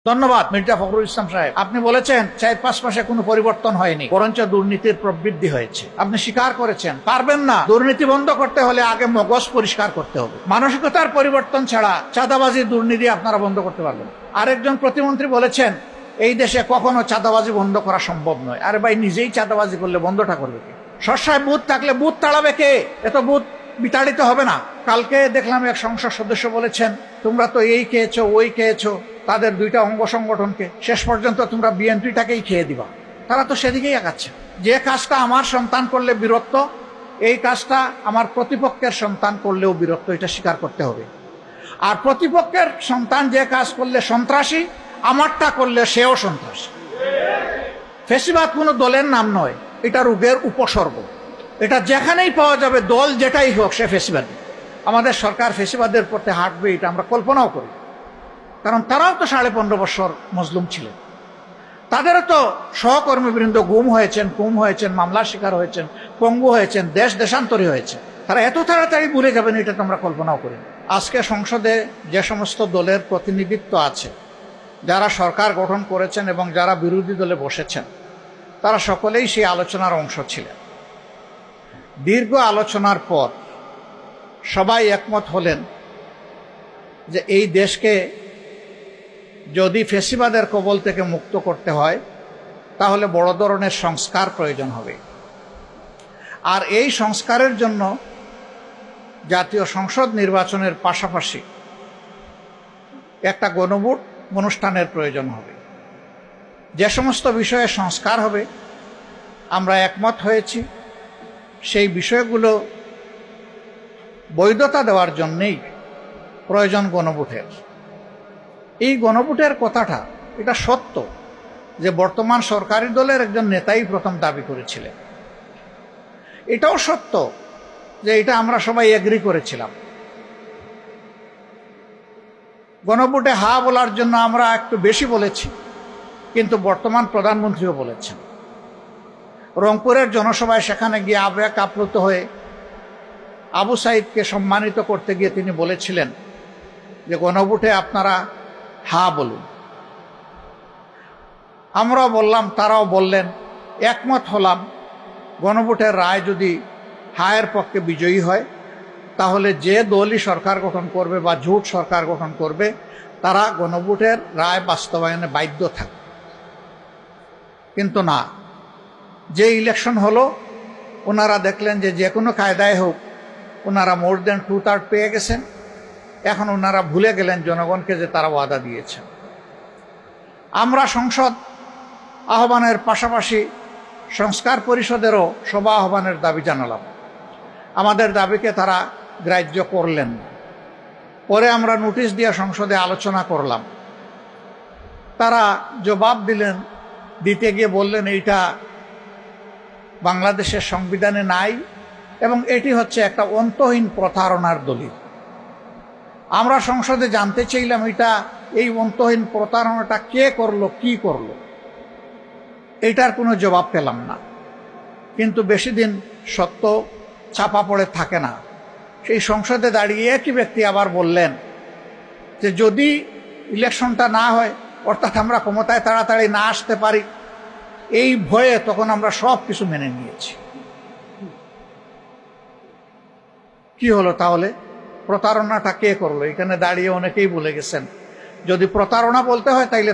ধন্যবাদ মির্জা ফখরুল ইসলাম সাহেব। আপনি বলেছেন ৪-৫ মাসে কোনো পরিবর্তন হয়নি, বরঞ্চ দুর্নীতির প্রবৃদ্ধি হয়েছে। আপনি স্বীকার করেছেন পারবেন না। দুর্নীতি বন্ধ করতে হলে আগে মগজ পরিষ্কার করতে হবে। মানসিকতার পরিবর্তন ছাড়া চাঁদাবাজি দুর্নীতি আপনারা বন্ধ করতে পারবেন। আরেকজন প্রতিমন্ত্রী বলেছেন এই দেশে কখনো চাঁদাবাজি বন্ধ করা সম্ভব নয়। আরে ভাই, নিজেই চাঁদাবাজি করলে বন্ধটা করবে কে? সরসায় বুথ থাকলে বুথ তাড়াবে কে? এত বুথ বিতাড়িত হবে না। কালকে দেখলাম এক সংসদ সদস্য বলেছেন তোমরা তো এই খেয়েছো ওই খেয়েছো, তাদের দুইটা অঙ্গ সংগঠনকে, শেষ পর্যন্ত তোমরা বিএনপিটাকেই খেয়ে দিবা। তারা তো সেদিকেই আগাচ্ছে। যে কাজটা আমার সন্তান করলে বীরত্ব, এই কাজটা আমার প্রতিপক্ষের সন্তান করলেও বীরত্ব, এটা স্বীকার করতে হবে। আর প্রতিপক্ষের সন্তান যে কাজ করলে সন্ত্রাসী, আমারটা করলে সেও সন্ত্রাসী। ফেসিবাদ কোনো দলের নাম নয়, এটা রোগের উপসর্গ। এটা যেখানেই পাওয়া যাবে, দল যেটাই হোক, সে ফেসিবাদী। আমাদের সরকার ফেসিবাদের পথে হাঁটবে এটা আমরা কল্পনাও করি, কারণ তারাও তো 15.5 বছর মজলুম ছিলেন। তাদেরও তো সহকর্মীবৃন্দ গুম হয়েছেন, মামলার শিকার হয়েছেন, পঙ্গু হয়েছেন, দেশান্তরী হয়েছে। তারা এত তাড়াতাড়ি ভুলে যাবেন এটা তো আমরা কল্পনাও করি। আজকে সংসদে যে সমস্ত দলের প্রতিনিধিত্ব আছে, যারা সরকার গঠন করেছেন এবং যারা বিরোধী দলে বসেছেন, তারা সকলেই সেই আলোচনার অংশ ছিলেন। দীর্ঘ আলোচনার পর সবাই একমত হলেন যে এই দেশকে যদি ফেসিবাদের কবল থেকে মুক্ত করতে হয় তাহলে বড় ধরনের সংস্কার প্রয়োজন হবে। আর এই সংস্কারের জন্য জাতীয় সংসদ নির্বাচনের পাশাপাশি একটা গণভোট অনুষ্ঠানের প্রয়োজন হবে। যে সমস্ত বিষয়ে সংস্কার হবে আমরা একমত হয়েছি, সেই বিষয়গুলো বৈধতা দেওয়ার জন্যেই প্রয়োজন গণভোটের। এই গণভোটের কথাটা এটা সত্য যে বর্তমান সরকারি দলের একজন নেতাই প্রথম দাবি করেছিলেন। এটাও সত্য যে এটা আমরা সবাই এগ্রি করেছিলাম। গণভোটে হা বলার জন্য আমরা একটু বেশি বলেছি, কিন্তু বর্তমান প্রধানমন্ত্রীও বলেছেন। রংপুরের জনসভায় সেখানে গিয়ে আবেগ আপ্লুত হয়ে আবু সাইদকে সম্মানিত করতে গিয়ে তিনি বলেছিলেন যে গণভোটে আপনারা হা বলুন। আমরাও বললাম, তারাও বললেন, একমত হলাম। গণভোটের রায় যদি হায়ের পক্ষে বিজয়ী হয় তাহলে যে দলই সরকার গঠন করবে বা জোট সরকার গঠন করবে তারা গণভোটের রায় বাস্তবায়নে বাধ্য থাকবে। কিন্তু না, যে ইলেকশন হলো ওনারা দেখলেন যে কোনো কায়দায় হোক ওনারা মোর দেন 2/3 পেয়ে গেছেন। এখন ওনারা ভুলে গেলেন জনগণকে যে তারা ওয়াদা দিয়েছেন। আমরা সংসদ আহ্বানের পাশাপাশি সংস্কার পরিষদেরও সভা আহ্বানের দাবি জানালাম। আমাদের দাবিকে তারা গ্রাহ্য করলেন। পরে আমরা নোটিশ দিয়ে সংসদে আলোচনা করলাম। তারা জবাব দিলেন, দিতে গিয়ে বললেন এইটা বাংলাদেশের সংবিধানে নাই এবং এটি হচ্ছে একটা অন্তহীন প্রতারণার দলিল। আমরা সংসদে জানতে চাইলাম এই অন্তহীন প্রতারণাটা কে করলো, কি করলো, এটার কোনো জবাব পেলাম না। কিন্তু বেশি দিন সত্য চাপা পড়ে থাকে না। সেই সংসদে দাঁড়িয়ে একই ব্যক্তি আবার বললেন যে যদি ইলেকশনটা না হয়, অর্থাৎ আমরা ক্ষমতায় তাড়াতাড়ি না আসতে পারি, এই ভয়ে তখন আমরা সব কিছু মেনে নিয়েছি। কি হলো তাহলে? প্রতারণাটা কে করলো? এখানে দাঁড়িয়ে অনেকেই বলে গেছেন যদি প্রতারণা বলতে হয় তাইলে